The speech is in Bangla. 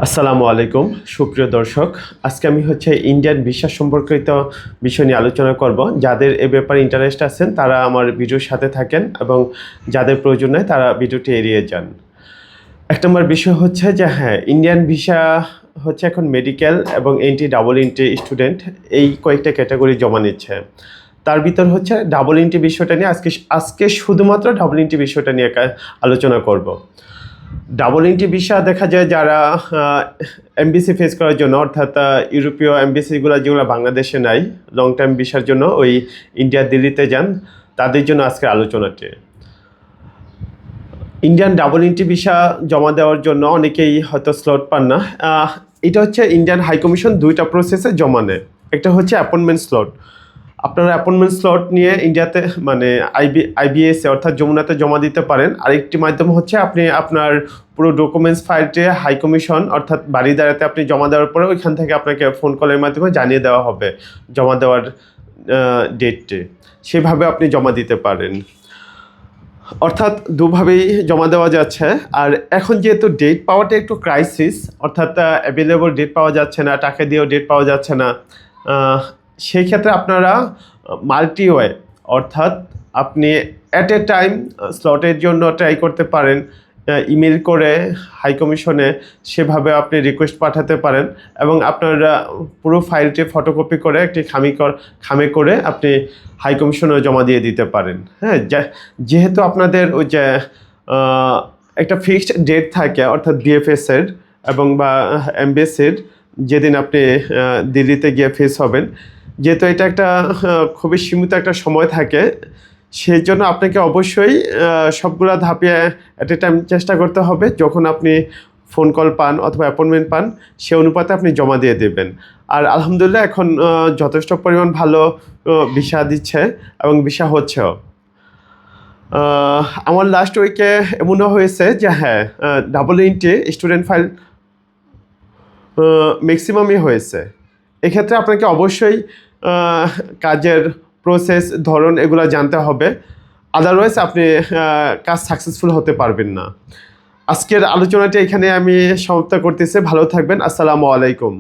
আসসালামু আলাইকুম সুপ্রিয় দর্শক। আজকে আমি ইন্ডিয়ান ভিসা সম্পর্কিত বিষয় নিয়ে আলোচনা করব। যাদের এ ব্যাপারে ইন্টারেস্ট আছেন তারা আমার ভিডিওর সাথে থাকেন এবং যাদের প্রয়োজন নেই তারা ভিডিওটি এড়িয়ে যান। এক নম্বর বিষয় ইন্ডিয়ান ভিসা এখন মেডিকেল এবং এনটি ডাবল এন্ট্রি স্টুডেন্ট এই কয়েকটা ক্যাটাগরি জমা নিচ্ছে। তার ভিতর ডাবল এন্ট্রি বিষয়টা নিয়ে আজকে শুধুমাত্র ডাবল এন্ট্রি বিষয়টা নিয়ে আলোচনা করব। ডাবল এন্ট্রি ভিসা দেখা যায় যারা এমবিসি ফেস করার জন্য, অর্থাৎ ইউরোপীয় এমবিসিগুলো যেগুলো বাংলাদেশে নাই, লং টাইম ভিসার জন্য ওই ইন্ডিয়া দিল্লিতে যান, তাদের জন্য আজকের আলোচনাটি। ইন্ডিয়ান ডাবল এন্ট্রি ভিসা জমা দেওয়ার জন্য অনেকেই হয়তো স্লট পান না। এটা ইন্ডিয়ান হাই কমিশন দুইটা প্রসেসে জমা নেয়। একটা অ্যাপয়েন্টমেন্ট স্লট। আপনারা অ্যাপয়েন্টমেন্ট স্লট নিয়ে ইন্ডিয়াতে আইবিএস অর্থাৎ যমুনাতে জমা দিতে পারেন। আরেকটি মাধ্যম আপনি আপনার পুরো ডকুমেন্টস ফাইলটি হাই কমিশন অর্থাৎ বারিদারাতে আপনি জমা দেওয়ার পরে ওইখান থেকে আপনাকে ফোন কলের মাধ্যমে জানিয়ে দেওয়া হবে জমা দেওয়ার ডেটটি। সেভাবে আপনি জমা দিতে পারেন। অর্থাৎ দুভাবেই জমা দেওয়া যাচ্ছে। আর এখন যেহেতু ডেট পাওয়াটা একটু ক্রাইসিস, অর্থাৎ অ্যাভেলেবল ডেট পাওয়া যাচ্ছে না, টাকা দিয়েও ডেট পাওয়া যাচ্ছে না, সেই ক্ষেত্রে আপনারা মাল্টিওয়ে অর্থাৎ আপনি অ্যাট এ টাইম স্লটের জন্য ট্রাই করতে পারেন। ইমেল করে হাই কমিশনে সেভাবে আপনি রিকোয়েস্ট পাঠাতে পারেন এবং আপনার পুরো ফাইলটি ফটোকপি করে একটি খামে করে আপনি হাই কমিশনে জমা দিয়ে দিতে পারেন। হ্যাঁ, যেহেতু আপনাদের ওই যে একটা ফিক্সড ডেট থাকে, অর্থাৎ বিএফএসের এবং বা এমবিএসের, যেদিন আপনি দিল্লিতে গিয়ে ফেস হবেন, যেহেতু এটা একটা খুবই সীমিত একটা সময় থাকে, সেই জন্য আপনাকে অবশ্যই সবগুলো ধাপিয়ে অ্যাট এ টাইম চেষ্টা করতে হবে। যখন আপনি ফোন কল পান অথবা অ্যাপয়েন্টমেন্ট পান সে অনুপাতে আপনি জমা দিয়ে দেবেন। আর আলহামদুলিল্লাহ এখন যথেষ্ট পরিমাণ ভালো ভিসা দিচ্ছে এবং ভিসা হচ্ছেও। আমার লাস্ট উইকে এমনও হয়েছে যে ডাবল এন্ট্রি স্টুডেন্ট ফাইল ম্যাক্সিমামই হয়েছে। এক্ষেত্রে আপনাকে অবশ্যই কাজের প্রসেস ধরন এগুলো জানতে হবে, আদারওয়াইজ আপনি কাজ সাকসেসফুল হতে পারবেন না। আজকের আলোচনাটি এখানে আমি সমাপ্ত করতেছি। ভালো থাকবেন। আসসালামু আলাইকুম।